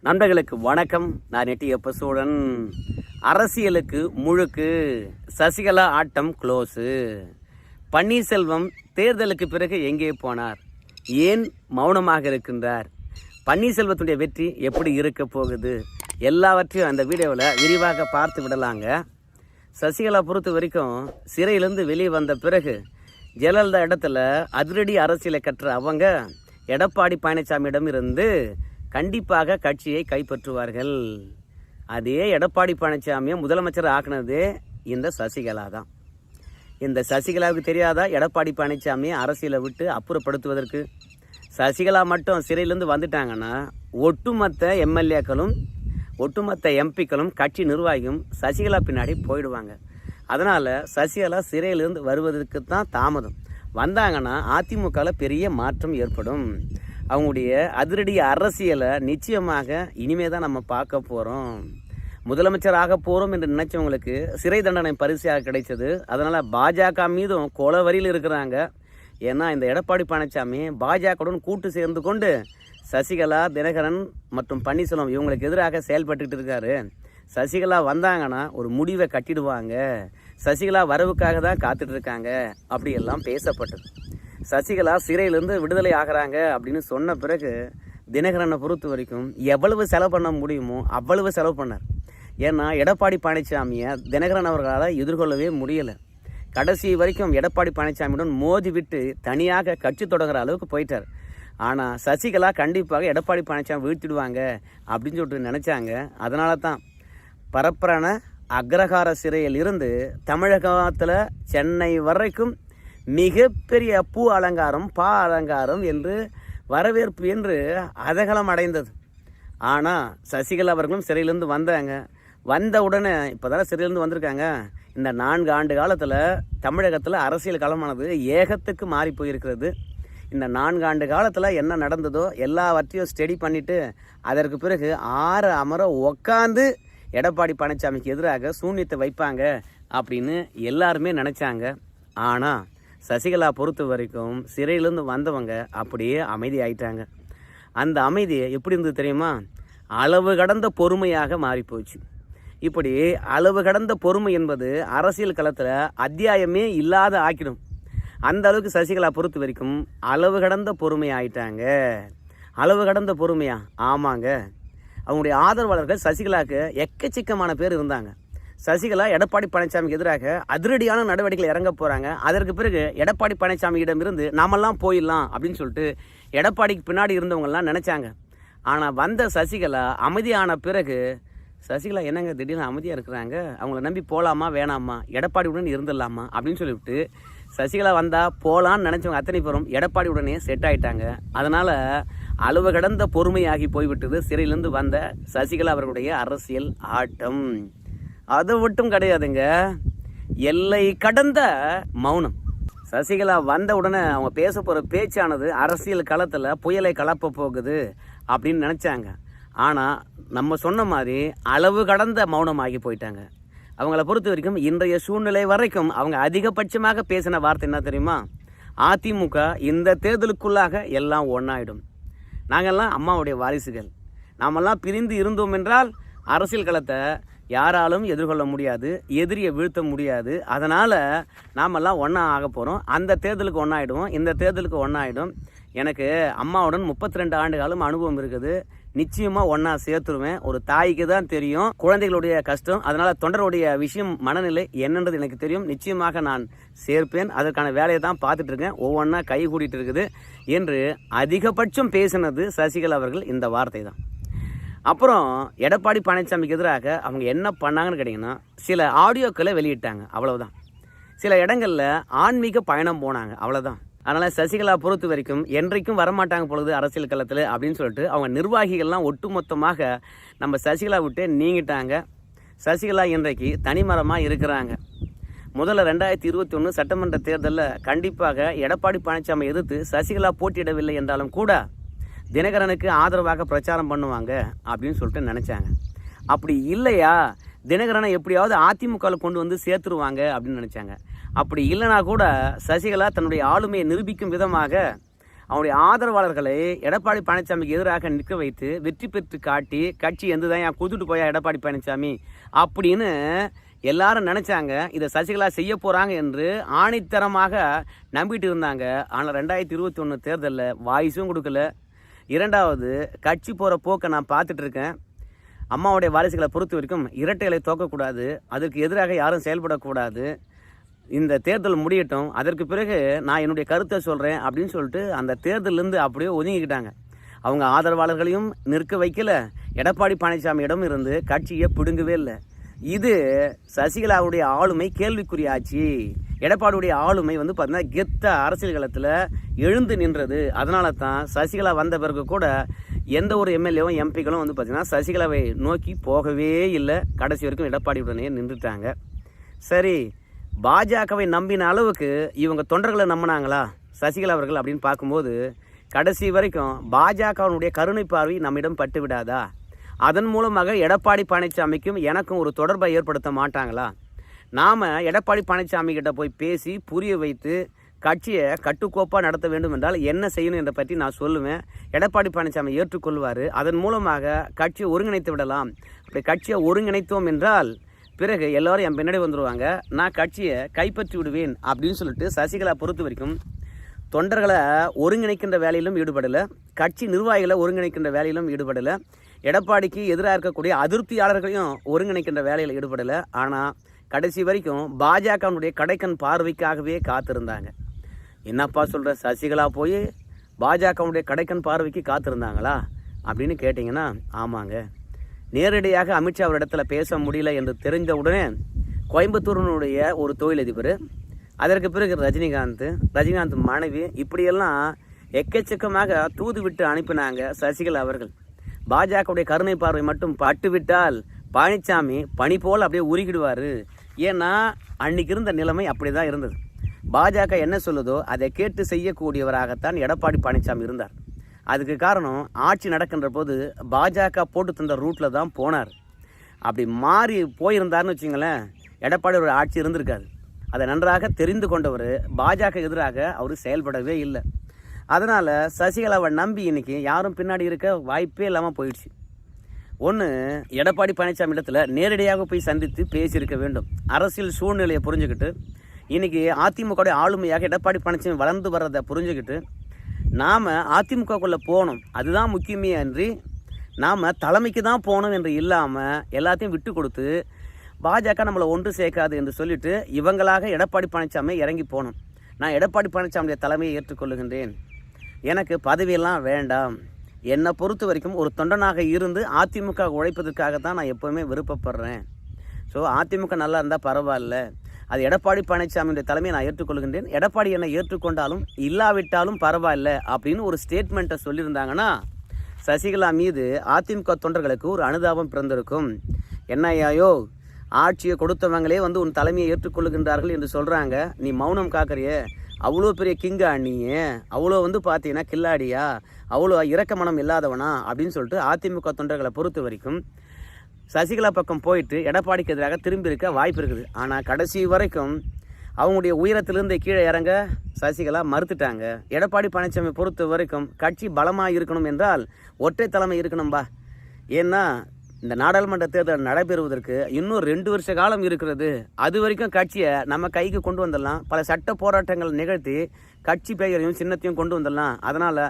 நண்பர்களுக்கு வணக்கம். நான் நெட்டியப்ப சோழன். அரசியலுக்கு முழுக்கு. சசிகலா ஆட்டம் க்ளோஸு. பன்னீர்செல்வம் தேர்தலுக்கு பிறகு எங்கே போனார்? ஏன் மௌனமாக இருக்கின்றார்? பன்னீர்செல்வத்துடைய வெற்றி எப்படி இருக்க போகுது? எல்லாவற்றையும் அந்த வீடியோவில் விரிவாக பார்த்து விடலாங்க. சசிகலா பொறுத்த வரைக்கும் சிறையிலேருந்து வெளியே வந்த பிறகு ஜெயலலிதா இடத்துல அதிரடி அரசியலை கற்ற அவங்க எடப்பாடி பழனிசாமியிடம் இருந்து கண்டிப்பாக கட்சியை கைப்பற்றுவார்கள். அதே எடப்பாடி பழனிசாமியை முதலமைச்சர் ஆக்குனதே இந்த சசிகலா தான். இந்த சசிகலாவுக்கு தெரியாதா எடப்பாடி பழனிசாமியை அரசியலை விட்டு அப்புறப்படுத்துவதற்கு? சசிகலா மட்டும் சிறையிலேருந்து வந்துட்டாங்கன்னா ஒட்டுமொத்த எம்எல்ஏக்களும் ஒட்டுமொத்த எம்பிக்களும் கட்சி நிர்வாகியும் சசிகலா பின்னாடி போயிடுவாங்க. அதனால் சசிகலா சிறையிலிருந்து வருவதற்கு தான் தாமதம். வந்தாங்கன்னா அதிமுகவில் பெரிய மாற்றம் ஏற்படும். அவங்களுடைய அதிரடி அரசியலை நிச்சயமாக இனிமே தான் நம்ம பார்க்க போகிறோம். முதலமைச்சர் ஆக போகிறோம் என்று நினைச்சவங்களுக்கு சிறை தண்டனை பரிசாக கிடைச்சது. அதனால் பாஜக மீதும் கொலவரியில் இருக்கிறாங்க. ஏன்னா இந்த எடப்பாடி பழனிசாமி பாஜகவுடன் கூட்டு சேர்ந்து கொண்டு சசிகலா, தினகரன் மற்றும் பன்னீர்செல்வம் இவங்களுக்கு எதிராக செயல்பட்டுக்கிட்டு இருக்காரு. சசிகலா வந்தாங்கன்னா ஒரு முடிவை கட்டிடுவாங்க. சசிகலா வரவுக்காக தான் காத்துட்டு இருக்காங்க அப்படியெல்லாம் பேசப்பட்டது. சசிகலா சிறையிலேருந்து விடுதலை ஆகிறாங்க அப்படின்னு சொன்ன பிறகு தினகரனை பொறுத்த வரைக்கும் எவ்வளவு செலவு பண்ண முடியுமோ அவ்வளவு செலவு பண்ணார். ஏன்னா எடப்பாடி பழனிசாமியை தினகரன் அவர்களால் எதிர்கொள்ளவே முடியலை. கடைசி வரைக்கும் எடப்பாடி பழனிசாமியுடன் மோதி விட்டு தனியாக கட்சி தொடங்குற அளவுக்கு போயிட்டார். ஆனால் சசிகலா கண்டிப்பாக எடப்பாடி பழனிசாமி வீழ்த்திடுவாங்க அப்படின்னு சொல்லிட்டு நினச்சாங்க. அதனால தான் பரப்பரான அக்ரஹார சிறையில் இருந்து தமிழகத்தில் சென்னை வரைக்கும் மிகப்பெரிய பூ அலங்காரம், பா அலங்காரம் என்று வரவேற்பு என்று அதகலம் அடைந்தது. ஆனால் சசிகலா அவர்களும் சிறையிலேருந்து வந்தாங்க. வந்த உடனே இப்போ தானே சிறையிலேருந்து வந்திருக்காங்க. இந்த 4 ஆண்டு காலத்தில் தமிழகத்தில் அரசியல் களமானது ஏகத்துக்கு மாறி போயிருக்கிறது. இந்த 4 ஆண்டு காலத்தில் என்ன நடந்ததோ எல்லாவற்றையும் ஸ்டடி பண்ணிவிட்டு அதற்கு பிறகு அமர உக்காந்து எடப்பாடி பழனிசாமிக்கு எதிராக சூன்யத்தை வைப்பாங்க அப்படின்னு எல்லாருமே நினச்சாங்க. ஆனால் சசிகலா பொறுத்த வரைக்கும் சிறையிலேருந்து வந்தவங்க அப்படியே அமைதி ஆயிட்டாங்க. அந்த அமைதி எப்படி இருந்தது தெரியுமா? அளவு கடந்த பொறுமையாக மாறிப்போச்சு. இப்படி அளவு கடந்த பொறுமை என்பது அரசியல் களத்தில் அத்தியாயமே இல்லாத ஆக்கிடும். அந்த அளவுக்கு சசிகலா பொறுத்த வரைக்கும் அளவு கடந்த பொறுமை ஆயிட்டாங்க. அளவு கடந்த பொறுமையா? ஆமாங்க. அவங்களுடைய ஆதரவாளர்கள் சசிகலாவுக்கு எக்கச்சக்கமான பேர் இருந்தாங்க. சசிகலா எடப்பாடி பழனிசாமிக்கு எதிராக அதிரடியான நடவடிக்கைகள் இறங்க போகிறாங்க. அதற்கு பிறகு எடப்பாடி பழனிசாமியிடம் இருந்து நாமெல்லாம் போயிடலாம் அப்படின்னு சொல்லிட்டு எடப்பாடிக்கு பின்னாடி இருந்தவங்கெல்லாம் நினச்சாங்க. ஆனால் வந்த சசிகலா அமைதியான பிறகு சசிகலா என்னங்க திடீர்னு அமைதியாக இருக்கிறாங்க, அவங்கள நம்பி போகலாமா வேணாமா, எடப்பாடியுடன் இருந்துடலாமா அப்படின்னு சொல்லிவிட்டு சசிகலா வந்தால் போகலான்னு நினச்சவங்க அத்தனை பேரும் எடப்பாடி உடனே செட் ஆகிட்டாங்க. அதனால் அளவு கடந்த பொறுமையாகி போய்விட்டது சிறையிலேருந்து வந்த சசிகலா அவர்களுடைய அரசியல் ஆட்டம். அது மட்டும் கிடையாதுங்க, எல்லை கடந்த மௌனம். சசிகலா வந்த உடனே அவங்க பேச போகிற பேச்சானது அரசியல் களத்தில் புயலை கலப்ப போகுது அப்படின்னு நினச்சாங்க. ஆனால் நம்ம சொன்ன மாதிரி அளவு கடந்த மௌனமாகி போயிட்டாங்க. அவங்கள பொறுத்த வரைக்கும் இன்றைய சூழ்நிலை வரைக்கும் அவங்க அதிகபட்சமாக பேசின வார்த்தை என்ன தெரியுமா? அதிமுக இந்த தேர்தலுக்குள்ளாக எல்லாம் ஒன்றாயிடும். நாங்கள்லாம் அம்மாவுடைய வாரிசுகள். நாமெல்லாம் பிரிந்து இருந்தோம் என்றால் அரசியல் களத்தை யாராலும் எதிர்கொள்ள முடியாது, எதிரியை வீழ்த்த முடியாது. அதனால் நாமெல்லாம் ஒன்றா ஆக போகிறோம். அந்த தேர்தலுக்கு ஒன்றாயிடுவோம், இந்த தேர்தலுக்கு ஒன்றாயிடும். எனக்கு அம்மாவுடன் 32 ஆண்டு காலம் அனுபவம் இருக்குது. நிச்சயமாக ஒன்றா சேர்த்துருவேன். ஒரு தாய்க்கு தான் தெரியும் குழந்தைகளுடைய கஷ்டம். அதனால் தொண்டருடைய விஷயம், மனநிலை என்னன்றது எனக்கு தெரியும். நிச்சயமாக நான் சேர்ப்பேன். அதற்கான வேலையை தான் பார்த்துட்ருக்கேன். ஒவ்வொன்றா கை கூட்டிகிட்டு இருக்குது என்று அதிகபட்சம் பேசினது சசிகலா அவர்கள் இந்த வார்த்தை தான். அப்புறம் எடப்பாடி பழனிசாமிக்கு எதிராக அவங்க என்ன பண்ணாங்கன்னு கேட்டிங்கன்னா, சில ஆடியோக்களை வெளியிட்டாங்க, அவ்வளவுதான். சில இடங்களில் ஆன்மீக பயணம் போனாங்க, அவ்வளோதான். அதனால் சசிகலா பொறுத்த வரைக்கும் என்றைக்கும் வரமாட்டாங்க பொழுது அரசியல் களத்தில் அப்படின்னு சொல்லிட்டு அவங்க நிர்வாகிகள்லாம் ஒட்டுமொத்தமாக நம்ம சசிகலா விட்டு நீங்கிட்டாங்க. சசிகலா இன்றைக்கு தனிமரமாக இருக்கிறாங்க. முதல்ல 2021 சட்டமன்ற தேர்தலில் கண்டிப்பாக எடப்பாடி பழனிசாமி எதிர்த்து சசிகலா போட்டியிடவில்லை என்றாலும் கூட தினகரனுக்கு ஆதரவாக பிரச்சாரம் பண்ணுவாங்க அப்படின்னு சொல்லிட்டு நினச்சாங்க. அப்படி இல்லையா, தினகரனை எப்படியாவது அதிமுகவில் கொண்டு வந்து சேர்த்துருவாங்க அப்படின்னு நினச்சாங்க. அப்படி இல்லைனா கூட சசிகலா தன்னுடைய ஆளுமையை நிரூபிக்கும் விதமாக அவனுடைய ஆதரவாளர்களை எடப்பாடி பழனிசாமிக்கு எதிராக நிற்க வைத்து வெற்றி பெற்று காட்டி கட்சி எந்ததான் என் கூத்துட்டு போயா எடப்பாடி பழனிசாமி அப்படின்னு எல்லாரும் நினைச்சாங்க. இதை சசிகலா செய்ய போறாங்க என்று ஆணித்தரமாக நம்பிட்டு இருந்தாங்க. ஆனால் 2021 தேர்தலில் வாய்ஸும் கொடுக்கல. இரண்டாவது, கட்சி போகிற போக்கை நான் பார்த்துட்டு இருக்கேன். அம்மாவுடைய வாரிசுகளை பொறுத்த வரைக்கும் இரட்டைகளை தோக்கக்கூடாது, அதற்கு எதிராக யாரும் செயல்படக்கூடாது, இந்த தேர்தல் முடியட்டும், அதற்கு பிறகு நான் என்னுடைய கருத்தை சொல்கிறேன் அப்படின்னு சொல்லிட்டு அந்த தேர்தலிருந்து அப்படியே ஒதுங்கிக்கிட்டாங்க. அவங்க ஆதரவாளர்களையும் நிற்க வைக்கல, எடப்பாடி பழனிசாமியிடம் இருந்து கட்சியை பிடுங்கவே இல்லை. இது சசிகலாவுடைய ஆளுமை கேள்விக்குறியாச்சு. எடப்பாடியுடைய ஆளுமை பார்த்தீங்கன்னா கெத்த அரசியல் களத்தில் எழுந்து நின்றது. அதனால தான் சசிகலா வந்த பிறகு கூட எந்த ஒரு எம்எல்ஏவும் எம்பிக்களும் பார்த்தீங்கன்னா சசிகலாவை நோக்கி போகவே இல்லை. கடைசி வரைக்கும் எடப்பாடியுடனே நின்றுட்டாங்க. சரி, பாஜகவை நம்பின அளவுக்கு இவங்க தொண்டர்களை நம்பினாங்களா சசிகலா அவர்கள் அப்படின்னு பார்க்கும்போது கடைசி வரைக்கும் பாஜகவினுடைய கருணை பார்வை நம்மிடம் பட்டு விடாதா? அதன் மூலமாக எடப்பாடி பழனிசாமிக்கும் எனக்கும் ஒரு தொடர்பை ஏற்படுத்த மாட்டாங்களா? நாம் எடப்பாடி பழனிசாமி கிட்ட போய் பேசி புரிய வைத்து கட்சியை கட்டுக்கோப்பாக நடத்த வேண்டும் என்றால் என்ன செய்யணும் என்ற பற்றி நான் சொல்லுவேன். எடப்பாடி பழனிசாமி ஏற்றுக்கொள்வார். அதன் மூலமாக கட்சியை ஒருங்கிணைத்து விடலாம். அப்படி கட்சியை ஒருங்கிணைத்தோம் என்றால் பிறகு எல்லோரும் என் பின்னாடி வந்துடுவாங்க, நான் கட்சியை கைப்பற்றி விடுவேன் அப்படின்னு சொல்லிட்டு சசிகலா பொறுத்த வரைக்கும் தொண்டர்களை ஒருங்கிணைக்கின்ற வேலையிலும் ஈடுபடலை, கட்சி நிர்வாகிகளை ஒருங்கிணைக்கின்ற வேலையிலும் ஈடுபடலை, எடப்பாடிக்கு எதிராக இருக்கக்கூடிய அதிருப்தியாளர்களையும் ஒருங்கிணைக்கின்ற வேலையில் ஈடுபடலை. ஆனால் கடைசி வரைக்கும் பாஜகவுடைய கடைக்கண் பார்வைக்காகவே காத்திருந்தாங்க. என்னப்பா சொல்கிற, சசிகலா போய் பாஜகவுடைய கடைக்கண் பார்வைக்கு காத்திருந்தாங்களா அப்படின்னு கேட்டிங்கன்னா ஆமாங்க. நேரடியாக அமித்ஷா ஒரு இடத்துல பேச முடியல என்று தெரிந்த உடனே கோயம்புத்தூரினுடைய ஒரு தொழிலதிபர், அதற்கு பிறகு ரஜினிகாந்த் மனைவி, இப்படியெல்லாம் எக்கச்சக்கமாக தூது விட்டு அனுப்பினாங்க சசிகலா அவர்கள். பாஜகவுடைய கருணை பார்வை மட்டும் பட்டுவிட்டால் பழனிசாமி பனி போல் அப்படியே உருகிடுவார். ஏன்னா அன்னைக்கு இருந்த நிலைமை அப்படி தான் இருந்தது. பாஜக என்ன சொல்லுதோ அதை கேட்டு செய்யக்கூடியவராகத்தான் எடப்பாடி பழனிசாமி இருந்தார். அதுக்கு காரணம் ஆட்சி நடக்கின்ற போது பாஜக போட்டு தந்த ரூட்டில் தான் போனார். அப்படி மாறி போயிருந்தார்னு வச்சுங்களேன், எடப்பாடி ஒரு ஆட்சி இருந்திருக்காது. அதை நன்றாக தெரிந்து கொண்டவர் பாஜக எதிராக அவர் செயல்படவே இல்லை. அதனால் சசிகலாவை நம்பி இன்னைக்கு யாரும் பின்னாடி இருக்க வாய்ப்பே இல்லாமல் போயிடுச்சு. ஒன்று, எடப்பாடி பழனிசாமி இடத்துல நேரடியாக போய் சந்தித்து பேசியிருக்க வேண்டும். அரசியல் சூழ்நிலையை புரிஞ்சுக்கிட்டு இன்னைக்கு அதிமுக ஆளுமையாக எடப்பாடி பழனிசாமி வளர்ந்து வர்றதை புரிஞ்சுக்கிட்டு நாம் அதிமுகக்குள்ளே போகணும், அதுதான் முக்கியமே அன்றி நாம் தலைமைக்கு தான் போகணும் என்று இல்லாமல் எல்லாத்தையும் விட்டு கொடுத்து பாஜக நம்மளை ஒன்று சேர்க்காது என்று சொல்லிட்டு இவங்களாக எடப்பாடி பழனிசாமி இறங்கி போகணும். நான் எடப்பாடி பழனிசாமியுடைய தலைமையை ஏற்றுக்கொள்ளுகின்றேன், எனக்கு பதவியெல்லாம் வேண்டாம், என்னை பொறுத்த வரைக்கும் ஒரு தொண்டனாக இருந்து அதிமுக உழைப்பதற்காக தான் நான் எப்போவுமே விருப்பப்படுறேன். ஸோ அதிமுக நல்லா இருந்தால் பரவாயில்ல, அது எடப்பாடி பழனிசாமியுடைய தலைமையை நான் ஏற்றுக்கொள்கின்றேன், எடப்பாடி என்னை ஏற்றுக்கொண்டாலும் இல்லாவிட்டாலும் பரவாயில்ல அப்படின்னு ஒரு ஸ்டேட்மெண்ட்டை சொல்லியிருந்தாங்கன்னா சசிகலா மீது அதிமுக தொண்டர்களுக்கு ஒரு அனுதாபம் பிறந்திருக்கும். என்னையாயோ, ஆட்சியை கொடுத்தவங்களே உன் தலைமையை ஏற்றுக்கொள்ளுகின்றார்கள் என்று சொல்கிறாங்க, நீ மௌனம் காக்கிறியே, அவ்வளோ பெரிய கிங்கா நீ, அவ்வளோ பார்த்தீங்கன்னா கில்லாடியா, அவ்வளோ இரக்க மனம் இல்லாதவனா அப்படின்னு சொல்லிட்டு அதிமுக தொண்டர்களை பொறுத்த வரைக்கும் சசிகலா பக்கம் போயிட்டு எடப்பாடிக்கு எதிராக திரும்பி இருக்க வாய்ப்பு இருக்குது. ஆனால் கடைசி வரைக்கும் அவங்களுடைய உயரத்திலிருந்து கீழே இறங்க சசிகலா மறுத்துட்டாங்க. எடப்பாடி பழனிசாமி பொறுத்த வரைக்கும் கட்சி பலமாக இருக்கணும் என்றால் ஒற்றை தலைமை இருக்கணும்பா. ஏன்னா இந்த நாடாளுமன்ற தேர்தல் நடைபெறுவதற்கு இன்னும் 2 வருஷ காலம் இருக்கிறது. அது வரைக்கும் கட்சியை நம்ம கைக்கு கொண்டு வந்துடலாம், பல சட்ட போராட்டங்கள் நிகழ்த்தி கட்சி பெயரையும் சின்னத்தையும் கொண்டு வந்துடலாம். அதனால்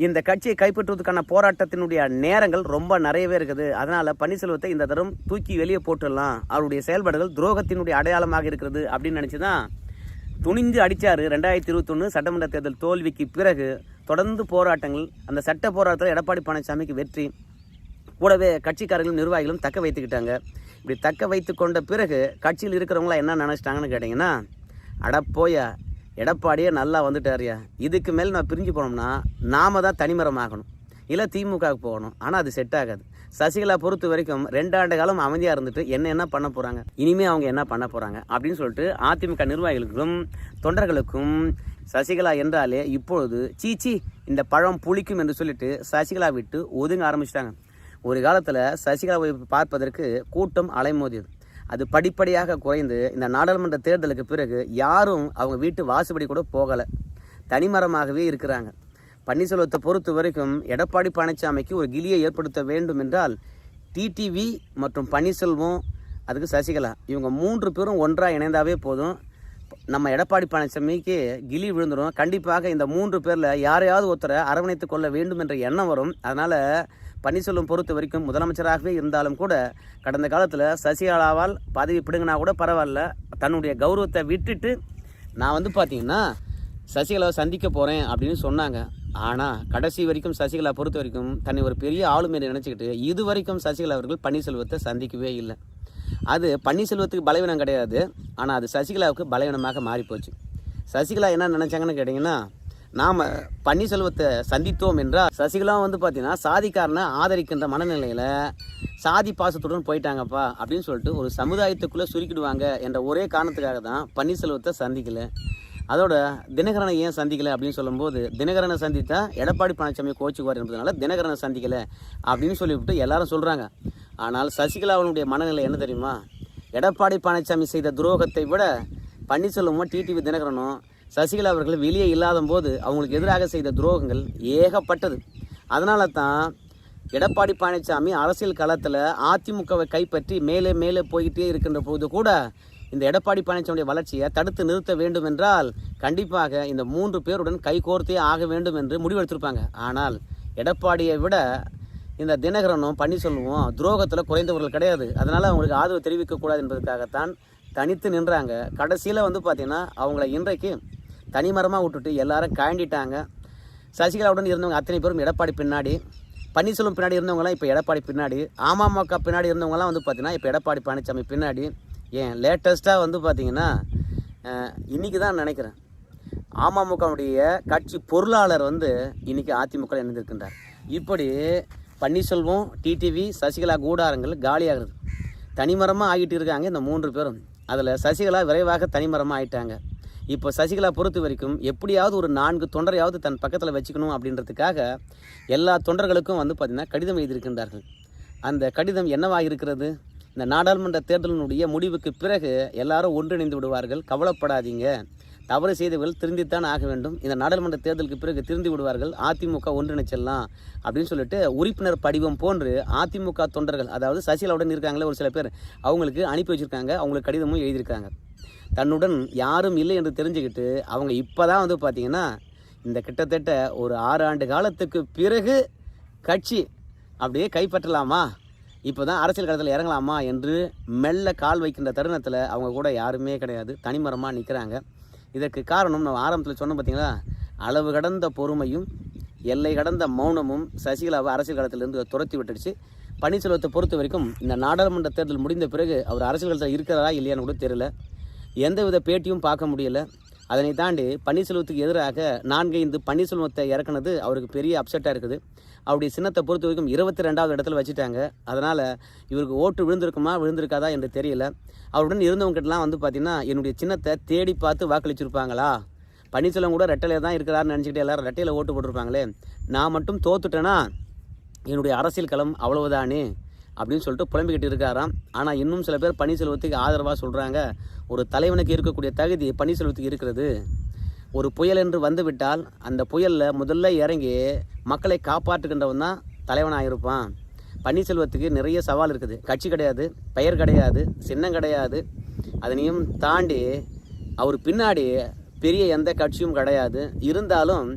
இந்த கட்சியை கைப்பற்றுவதற்கான போராட்டத்தினுடைய நேரங்கள் ரொம்ப நிறையவே இருக்குது. அதனால் பன்னீர்செல்வத்தை இந்த தரம் தூக்கி வெளியே போட்டுடலாம், அவருடைய செயல்பாடுகள் துரோகத்தினுடைய அடையாளமாக இருக்கிறது அப்படின்னு நினச்சி தான் துணிஞ்சு அடித்தார். 2021 சட்டமன்ற தேர்தல் தோல்விக்கு பிறகு தொடர்ந்து போராட்டங்கள், அந்த சட்ட போராட்டத்தில் எடப்பாடி பழனிசாமிக்கு வெற்றி, கூடவே கட்சிக்காரர்களும் நிர்வாகிகளும் தக்க வைத்துக்கிட்டாங்க. இப்படி தக்க வைத்து கொண்ட பிறகு கட்சியில் இருக்கிறவங்களாம் என்ன நினச்சிட்டாங்கன்னு கேட்டிங்கன்னா, அடப்போயா எடப்பாடியே நல்லா வந்துட்டாரியா, இதுக்கு மேலே நான் பிரிஞ்சு போனோம்னா நாம தான் தனிமரமாகணும், இல்லை திமுகவுக்கு போகணும். ஆனால் அது செட் ஆகாது. சசிகலா பொறுத்த வரைக்கும் 2 ஆண்டு காலம் அமைதியாக இருந்துட்டு என்ன பண்ண போகிறாங்க, இனிமேல் அவங்க என்ன பண்ண போகிறாங்க அப்படின்னு சொல்லிட்டு அதிமுக நிர்வாகிகளுக்கும் தொண்டர்களுக்கும் சசிகலா என்றாலே இப்பொழுது சீச்சி இந்த பழம் புளிக்கும் என்று சொல்லிட்டு சசிகலா விட்டு ஒதுங்க ஆரம்பிச்சிட்டாங்க. ஒரு காலத்தில் சசிகலாவை பார்ப்பதற்கு கூட்டம் அலைமோதியது. அது படிப்படியாக குறைந்து இந்த நாடாளுமன்ற தேர்தலுக்கு பிறகு யாரும் அவங்க வீட்டு வாசுபடி கூட போகலை, தனிமரமாகவே இருக்கிறாங்க. பன்னீர்செல்வத்தை பொறுத்த வரைக்கும் எடப்பாடி பழனிசாமிக்கு ஒரு கிலியை ஏற்படுத்த வேண்டும் என்றால் டிடிவி மற்றும் பன்னீர்செல்வம், அதுக்கு சசிகலா, இவங்க 3 பேரும் ஒன்றாக இணைந்தாவே போதும். நம்ம எடப்பாடி பழனிசாமிக்கு கிலி விழுந்துடும். கண்டிப்பாக இந்த 3 பேரில் யாரையாவது ஒருத்தரை அரவணைத்து கொள்ள வேண்டும் என்ற எண்ணம் வரும். அதனால் பன்னீர்செல்வம் பொறுத்த வரைக்கும் முதலமைச்சராகவே இருந்தாலும் கூட கடந்த காலத்தில் சசிகலாவால் பதவி பிடுங்கினா கூட பரவாயில்ல, தன்னுடைய கௌரவத்தை விட்டுட்டு நான் பார்த்தீங்கன்னா சசிகலாவை சந்திக்க போகிறேன் அப்படின்னு சொன்னாங்க. ஆனால் கடைசி வரைக்கும் சசிகலா பொறுத்த வரைக்கும் தன்னை ஒரு பெரிய ஆளுமை நினச்சிக்கிட்டு இது வரைக்கும் சசிகலா அவர்கள் பன்னீர்செல்வத்தை சந்திக்கவே இல்லை. அது பன்னீர்செல்வத்துக்கு பலவீனம் கிடையாது, ஆனால் அது சசிகலாவுக்கு பலவீனமாக மாறிப்போச்சு. சசிகலா என்ன நினச்சாங்கன்னு கேட்டிங்கன்னா, நாம் பன்னீர்செல்வத்தை சந்தித்தோம் என்றால் சசிகலா பார்த்தீங்கன்னா சாதிக்காரனை ஆதரிக்கின்ற மனநிலையில் சாதி பாசத்துடன் போயிட்டாங்கப்பா அப்படின்னு சொல்லிட்டு ஒரு சமுதாயத்துக்குள்ளே சுருக்கிடுவாங்க என்ற ஒரே காரணத்துக்காக தான் பன்னீர்செல்வத்தை சந்திக்கலை. அதோட தினகரனை ஏன் சந்திக்கலை அப்படின்னு சொல்லும்போது, தினகரனை சந்தித்தா எடப்பாடி பழனிசாமி கோச்சுக்குவார் என்பதனால தினகரனை சந்திக்கலை அப்படின்னு சொல்லிவிட்டு எல்லாரும் சொல்கிறாங்க. ஆனால் சசிகலாவுடைய மனநிலை என்ன தெரியுமா? எடப்பாடி பழனிசாமி செய்த துரோகத்தை விட பன்னீர்செல்வமும் டிடிவி தினகரனும் சசிகலா அவர்கள் வெளியே இல்லாத போது அவங்களுக்கு எதிராக செய்த துரோகங்கள் ஏகப்பட்டது. அதனால தான் எடப்பாடி பழனிசாமி அரசியல் களத்தில் அதிமுகவை கைப்பற்றி மேலே மேலே போய்கிட்டே இருக்கின்ற போது கூட இந்த எடப்பாடி பழனிசாமியுடைய வளர்ச்சியை தடுத்து நிறுத்த வேண்டும் என்றால் கண்டிப்பாக இந்த 3 பேருடன் கைகோர்த்தே ஆக வேண்டும் என்று முடிவெடுத்திருப்பாங்க. ஆனால் எடப்பாடியை விட இந்த தினகரனும் பன்னீர்செல்வமும் துரோகத்தில் குறைந்தவர்கள் கிடையாது. அதனால் அவங்களுக்கு ஆதரவு தெரிவிக்கக்கூடாது என்பதற்காகத்தான் தனித்து நின்றாங்க. கடைசியில் பார்த்தீங்கன்னா அவங்கள இன்றைக்கு தனிமரமாக விட்டுட்டு எல்லாரும் காண்டிட்டாங்க. சசிகலாவுடன் இருந்தவங்க அத்தனை பேரும் எடப்பாடி பின்னாடி, பன்னீர்செல்வம் பின்னாடி இருந்தவங்களாம் இப்போ எடப்பாடி பின்னாடி, அமமுக பின்னாடி இருந்தவங்களாம் பார்த்தீங்கன்னா இப்போ எடப்பாடி பழனிசாமி பின்னாடி. ஏன் லேட்டஸ்ட்டாக பார்த்தீங்கன்னா இன்றைக்கி தான் நினைக்கிறேன் அமமுகவுடைய கட்சி பொருளாளர் இன்றைக்கி அதிமுக இணைந்திருக்கின்றார். இப்படி பன்னீர்செல்வம், டிடிவி, சசிகலா கூடாரங்கள் காலியாகிறது. தனிமரமாக ஆகிட்டு இருக்காங்க இந்த 3 பேரும். அதில் சசிகலா விரைவாக தனிமரமாக ஆகிட்டாங்க. இப்போ சசிகலா பொறுத்த வரைக்கும் எப்படியாவது ஒரு 4 தொண்டரையாவது தன் பக்கத்தில் வச்சுக்கணும் அப்படின்றதுக்காக எல்லா தொண்டர்களுக்கும் பார்த்திங்கன்னா கடிதம் எழுதியிருக்கின்றார்கள். அந்த கடிதம் என்னவாக இருக்கிறது? இந்த நாடாளுமன்ற தேர்தலினுடைய முடிவுக்கு பிறகு எல்லாரும் ஒன்றிணைந்து விடுவார்கள், கவலைப்படாதீங்க, தவறு செய்தவர்கள் திருந்தித்தான் ஆக வேண்டும், இந்த நாடாளுமன்ற தேர்தலுக்கு பிறகு திருந்தி விடுவார்கள், அதிமுக ஒன்றிணைச்செல்லாம் அப்படின்னு சொல்லிட்டு உறுப்பினர் படிவம் போன்று அதிமுக தொண்டர்கள், அதாவது சசிகலாவுடன் இருக்காங்களே ஒரு சில பேர், அவங்களுக்கு அனுப்பி வச்சுருக்காங்க. அவங்களுக்கு கடிதமும் எழுதியிருக்காங்க. தன்னுடன் யாரும் இல்லை என்று தெரிஞ்சுக்கிட்டு அவங்க இப்போ தான் பார்த்திங்கன்னா இந்த கிட்டத்தட்ட ஒரு 6 ஆண்டு காலத்துக்கு பிறகு கட்சி அப்படியே கைப்பற்றலாமா, இப்போ தான் அரசியல் களத்தில் இறங்கலாமா என்று மெல்ல கால் வைக்கின்ற தருணத்தில் அவங்க கூட யாருமே கிடையாது, தனிமரமாக நிற்கிறாங்க. இதற்கு காரணம் நம்ம ஆரம்பத்தில் சொன்னோம் பார்த்தீங்களா, அளவு கடந்த பொறுமையும் எல்லை கடந்த மௌனமும் சசிகலாவை அரசியல் களத்திலிருந்து துரத்தி விட்டுடுச்சு. பன்னீர்செல்வத்தை பொறுத்த வரைக்கும் இந்த நாடாளுமன்ற தேர்தல் முடிந்த பிறகு அவர் அரசியல் களத்தில் இருக்கிறதா இல்லையான்னு கூட தெரியல, எந்தவித பேட்டியும் பார்க்க முடியல. அதனை தாண்டி பன்னீர்செல்வத்துக்கு எதிராக 4-5 பன்னீர்செல்வத்தை இறக்குனது அவருக்கு பெரிய அப்செட்டாக இருக்குது. அவருடைய சின்னத்தை பொறுத்த வரைக்கும் 22வது இடத்துல வச்சுட்டாங்க. அதனால் இவருக்கு ஓட்டு விழுந்திருக்காதா என்று தெரியல. அவருடன் இருந்தவங்ககிட்டலாம் பார்த்திங்கன்னா என்னுடைய சின்னத்தை தேடி பார்த்து வாக்களிச்சிருப்பாங்களா, பன்னீர்செல்வம் கூட ரெட்டையில் தான் இருக்கிறாருன்னு நினச்சிக்கிட்டு எல்லோரும் ரெட்டையில் ஓட்டு போட்டிருப்பாங்களே, நான் மட்டும் தோத்துட்டேன்னா என்னுடைய அரசியல் களம் அவ்வளவுதானே அப்படின்னு சொல்லிட்டு புலம்பிக்கிட்டு இருக்காராம். ஆனால் இன்னும் சில பேர் பன்னீர்செல்வத்துக்கு ஆதரவாக சொல்கிறாங்க, ஒரு தலைவனுக்கு இருக்கக்கூடிய தகுதி பன்னீர்செல்வத்துக்கு இருக்கிறது. ஒரு புயல் என்று வந்துவிட்டால் அந்த புயலில் முதல்ல இறங்கி மக்களை காப்பாற்றுகின்றவன் தான் தலைவனாக இருப்பான். பன்னீர்செல்வத்துக்கு நிறைய சவால் இருக்குது. கட்சி கிடையாது, பெயர் கிடையாது, சின்னம் கிடையாது, அதனையும் தாண்டி அவர் பின்னாடி பெரிய எந்த கட்சியும் கிடையாது. இருந்தாலும்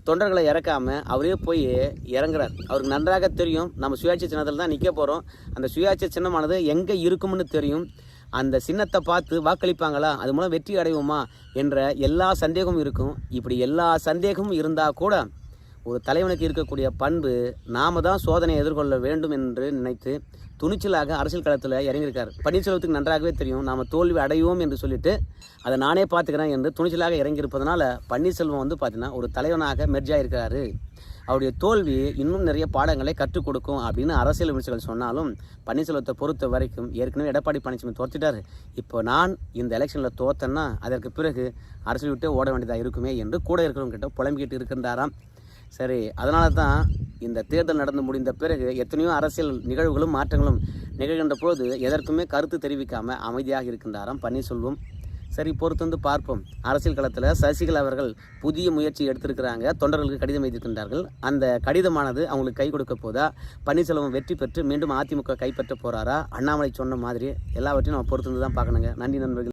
தொண்டர்களை இறக்காமல் அவரே போய் இறங்குறார். அவருக்கு நன்றாக தெரியும் நம்ம சுயாட்சி சின்னத்தில் தான் நிற்க போகிறோம், அந்த சுயாட்சி சின்னமானது எங்கே இருக்கும்னு தெரியும், அந்த சின்னத்தை பார்த்து வாக்களிப்பாங்களா, அது மூலம் வெற்றி அடைவோமா என்ற எல்லா சந்தேகமும் இருக்கும். இப்படி எல்லா சந்தேகமும் இருந்தால் கூட ஒரு தலைவனுக்கு இருக்கக்கூடிய பண்பு நாம தான் சோதனையை எதிர்கொள்ள வேண்டும் என்று நினைத்து துணிச்சலாக அரசியல் களத்தில் இறங்கியிருக்கார். பன்னீர்செல்வத்துக்கு நன்றாகவே தெரியும் நாம் தோல்வி அடைவோம் என்று சொல்லிட்டு அதை நானே பார்த்துக்கிறேன் என்று துணிச்சலாக இறங்கியிருப்பதனால பன்னீர்செல்வம் பார்த்தீங்கன்னா ஒரு தலைவனாக மெர்ஜாக இருக்கிறாரு. அவருடைய தோல்வி இன்னும் நிறைய பாடங்களை கற்றுக் கொடுக்கும் அப்படின்னு அரசியல் விமர்சகர்கள் சொன்னாலும் பன்னீர்செல்வத்தை பொறுத்த வரைக்கும் ஏற்கனவே எடப்பாடி பழனிசாமி தோற்றுட்டார். இப்போ நான் இந்த எலெக்ஷனில் தோத்தேன்னா அதற்கு பிறகு அரசியல் விட்டு ஓட வேண்டியதாக இருக்குமே என்று கூட இருக்கிறவங்க கிட்ட புலம்பிக்கிட்டு இருக்கின்றாராம். சரி, அதனால தான் இந்த தேர்தல் நடந்து முடிந்த பிறகு எத்தனையோ அரசியல் நிகழ்வுகளும் மாற்றங்களும் நிகழ்கின்ற போது எதற்குமே கருத்து தெரிவிக்காமல் அமைதியாக இருக்கின்றாராம் பன்னீர்செல்வம். சரி, பொறுத்து வந்து பார்ப்போம். அரசியல் களத்தில் சசிகலா அவர்கள் புதிய முயற்சி எடுத்திருக்கிறாங்க. தொண்டர்களுக்கு கடிதம் எழுதியிருக்கின்றார்கள். அந்த கடிதமானது அவங்களுக்கு கை கொடுக்க போதா, பன்னீர்செல்வம் வெற்றி பெற்று மீண்டும் அதிமுக கைப்பற்ற போகிறாரா, அண்ணாமலை சொன்ன மாதிரி எல்லாவற்றையும் நம்ம பொறுத்து வந்து தான் பார்க்கணுங்க. நன்றி நண்பர்கள்.